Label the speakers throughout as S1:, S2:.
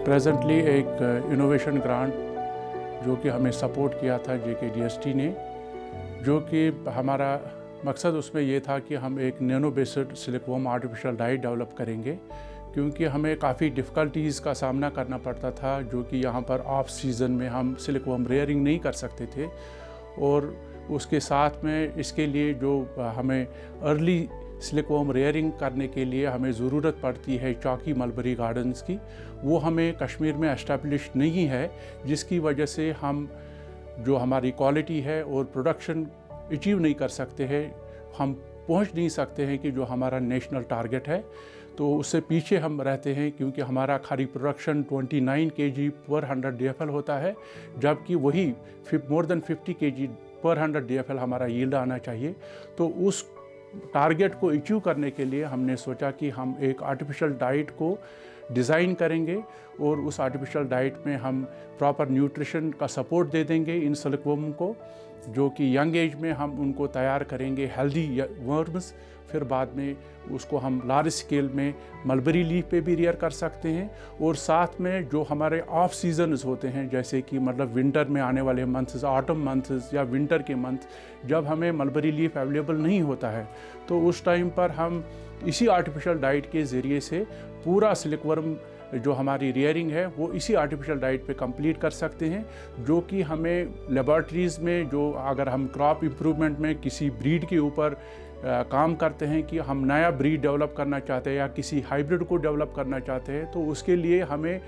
S1: Presently एक innovation grant जो कि हमें सपोर्ट किया था JKDST ने, जो कि हमारा मकसद उसमें ये था कि हम एक nano based silkworm artificial dye develop करेंगे, क्योंकि हमें काफ़ी डिफ़िकल्टीज़ का सामना करना पड़ता था, जो कि यहाँ पर ऑफ सीज़न में हम सिलिकवॉर्म रेयरिंग नहीं कर सकते थे। और उसके साथ में इसके लिए जो हमें अर्ली सिलिकवॉर्म रेयरिंग करने के लिए हमें ज़रूरत पड़ती है चॉकी मलबरी गार्डन्स की, वो हमें कश्मीर में एस्टेब्लिश नहीं है, जिसकी वजह से हम जो हमारी क्वालिटी है और प्रोडक्शन अचीव नहीं कर सकते हैं, हम पहुंच नहीं सकते हैं कि जो हमारा नेशनल टारगेट है, तो उससे पीछे हम रहते हैं, क्योंकि हमारा खाली प्रोडक्शन 29 kg पर 100 DFL होता है, जबकि वही मोर देन 50 kg पर 100 DFL हमारा यील्ड आना चाहिए। तो उस टारगेट को अचीव करने के लिए हमने सोचा कि हम एक आर्टिफिशियल डाइट को डिज़ाइन करेंगे और उस आर्टिफिशियल डाइट में हम प्रॉपर न्यूट्रिशन का सपोर्ट दे देंगे इन सिलिकवॉर्म को, जो कि यंग एज में हम उनको तैयार करेंगे हेल्दी वर्म्स। फिर बाद में उसको हम लार्ज स्केल में मलबरी लीफ पे भी रियर कर सकते हैं, और साथ में जो हमारे ऑफ सीजन्स होते हैं, जैसे कि मतलब विंटर में आने वाले मंथ्स, ऑटम मंथ्स या विंटर के मंथ, जब हमें मलबरी लीफ अवेलेबल नहीं होता है, तो उस टाइम पर हम इसी आर्टिफिशियल डाइट के ज़रिए से पूरा सिलिकवॉर्म जो हमारी रेयरिंग है वो इसी आर्टिफिशियल डाइट पे कंप्लीट कर सकते हैं, जो कि हमें लेबॉर्ट्रीज़ में जो अगर हम क्रॉप इम्प्रूवमेंट में किसी ब्रीड के ऊपर काम करते हैं कि हम नया ब्रीड डेवलप करना चाहते हैं या किसी हाइब्रिड को डेवलप करना चाहते हैं, तो उसके लिए हमें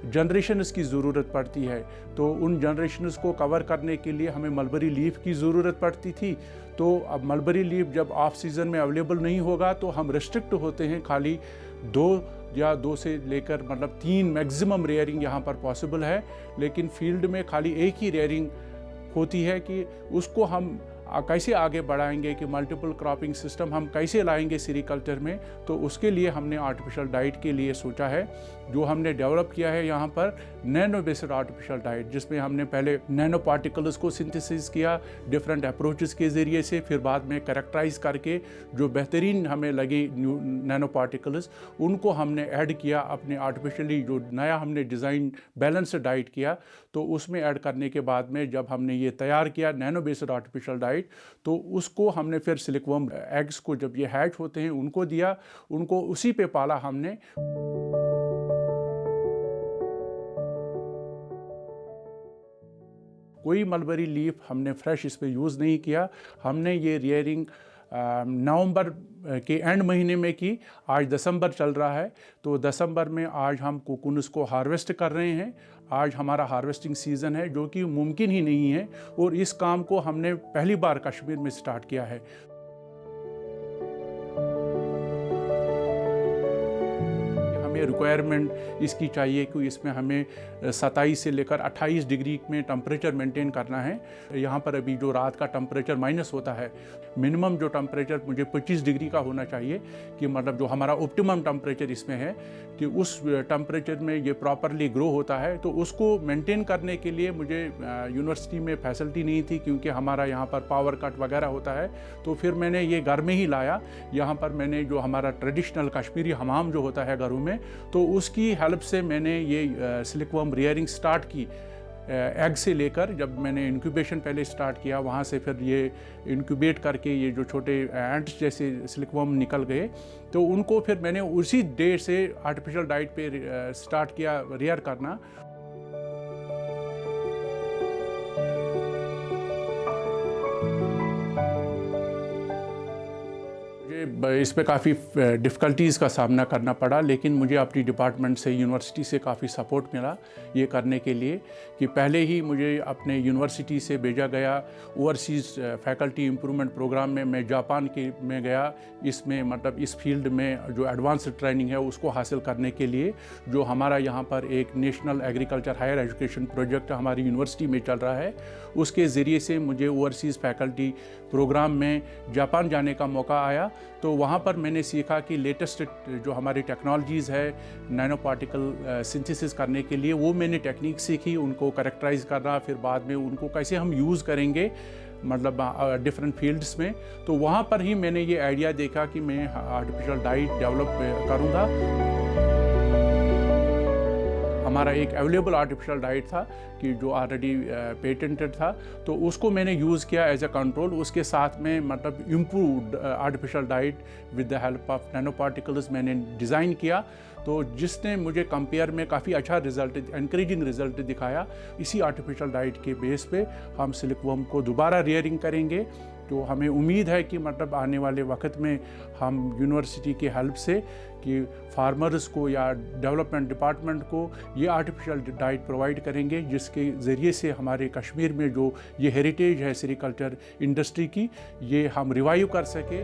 S1: जनरेशन्स की ज़रूरत पड़ती है। तो उन जनरेशन्स को कवर करने के लिए हमें मलबरी लीफ की ज़रूरत पड़ती थी। तो अब मलबरी लीफ जब ऑफ सीज़न में अवेलेबल नहीं होगा, तो हम रिस्ट्रिक्ट होते हैं, खाली 2 से लेकर मतलब 3 मैक्सिमम रेयरिंग यहाँ पर पॉसिबल है, लेकिन फील्ड में खाली एक ही रेयरिंग होती है कि उसको हम कैसे आगे बढ़ाएंगे, कि मल्टीपल क्रॉपिंग सिस्टम हम कैसे लाएंगे सेरीकल्चर में। तो उसके लिए हमने आर्टिफिशियल डाइट के लिए सोचा है, जो हमने डेवलप किया है यहाँ पर नैनो बेस्ड आर्टिफिशियल डाइट, जिसमें हमने पहले नैनो पार्टिकल्स को सिंथेसिस किया डिफरेंट अप्रोचेस के ज़रिए से, फिर बाद में कैरेक्टराइज करके जो बेहतरीन हमें लगे नैनो पार्टिकल्स, उनको हमने ऐड किया अपने आर्टिफिशियली जो नया हमने डिज़ाइन बैलेंस डाइट किया, तो उसमें ऐड करने के बाद में जब हमने ये तैयार किया नैनो बेस्ड आर्टिफिशियल डाइट, तो उसको हमने फिर सिलिकवॉर्म एग्स को जब ये हैच होते हैं उनको दिया, उनको उसी पे पाला हमने। कोई मलबरी लीफ हमने फ्रेश इस पे यूज़ नहीं किया। हमने ये रियरिंग नवंबर के एंड महीने में की। आज दिसंबर चल रहा है, तो दिसंबर में आज हम कोकून्स को हार्वेस्ट कर रहे हैं। आज हमारा हार्वेस्टिंग सीज़न है, जो कि मुमकिन ही नहीं है, और इस काम को हमने पहली बार कश्मीर में स्टार्ट किया है। हमें रिक्वायरमेंट इसकी चाहिए कि इसमें हमें 27 से लेकर 28 डिग्री में टेम्परेचर मेंटेन करना है। यहाँ पर अभी जो रात का टेम्परेचर माइनस होता है, मिनिमम जो टेम्परेचर मुझे 25 डिग्री का होना चाहिए, कि मतलब जो हमारा ऑप्टिमम टेम्परेचर इसमें है, कि उस टेम्परेचर में ये प्रॉपरली ग्रो होता है। तो उसको मेंटेन करने के लिए मुझे यूनिवर्सिटी में फैसिलिटी नहीं थी, क्योंकि हमारा यहाँ पर पावर कट वगैरह होता है। तो फिर मैंने ये घर में ही लाया। यहाँ पर मैंने जो हमारा ट्रेडिशनल कश्मीरी हमाम जो होता है घरों में, तो उसकी हेल्प से मैंने ये सिलिकवॉर्म रेयरिंग स्टार्ट की। एग से लेकर जब मैंने इंक्यूबेशन पहले स्टार्ट किया, वहाँ से फिर ये इंक्यूबेट करके ये जो छोटे एंट्स जैसे सिलिकवॉर्म निकल गए, तो उनको फिर मैंने उसी डे से आर्टिफिशियल डाइट पे स्टार्ट किया रेयर करना। इस पे काफ़ी डिफ़िकल्टीज़ का सामना करना पड़ा, लेकिन मुझे अपनी डिपार्टमेंट से, यूनिवर्सिटी से काफ़ी सपोर्ट मिला ये करने के लिए, कि पहले ही मुझे अपने यूनिवर्सिटी से भेजा गया ओवरसीज़ फैकल्टी इम्प्रूवमेंट प्रोग्राम में। मैं जापान में गया, इसमें मतलब इस फील्ड में जो एडवांस ट्रेनिंग है उसको हासिल करने के लिए। जो हमारा यहाँ पर एक national agriculture higher education project हमारी यूनिवर्सिटी में चल रहा है, उसके ज़रिए से मुझे ओवरसीज़ फैकल्टी प्रोग्राम में जापान जाने का मौका आया। तो वहाँ पर मैंने सीखा कि लेटेस्ट जो हमारी टेक्नोलॉजीज़ है नैनो पार्टिकल सिंथेसिस करने के लिए, वो मैंने टेक्निक सीखी, उनको करेक्टराइज़ करना, फिर बाद में उनको कैसे हम यूज़ करेंगे मतलब डिफरेंट फील्ड्स में। तो वहाँ पर ही मैंने ये आइडिया देखा कि मैं आर्टिफिशियल डाइट डेवलप करूँगा। हमारा एक अवेलेबल आर्टिफिशियल डाइट था कि जो ऑलरेडी पेटेंटेड था, तो उसको मैंने यूज़ किया एज अ कंट्रोल। उसके साथ में मतलब improved artificial diet with the help of nano particles मैंने डिज़ाइन किया, तो जिसने मुझे कंपेयर में काफ़ी अच्छा रिजल्ट, एनकरेजिंग रिजल्ट दिखाया। इसी आर्टिफिशियल डाइट के बेस पे हम सिल्कवर्म को दोबारा रेयरिंग करेंगे। तो हमें उम्मीद है कि मतलब आने वाले वक्त में हम यूनिवर्सिटी की हेल्प से कि फार्मर्स को या डेवलपमेंट डिपार्टमेंट को ये आर्टिफिशियल डाइट प्रोवाइड करेंगे, जिसके ज़रिए से हमारे कश्मीर में जो ये हेरिटेज है सेरीकल्चर इंडस्ट्री की, ये हम रिवाइव कर सके।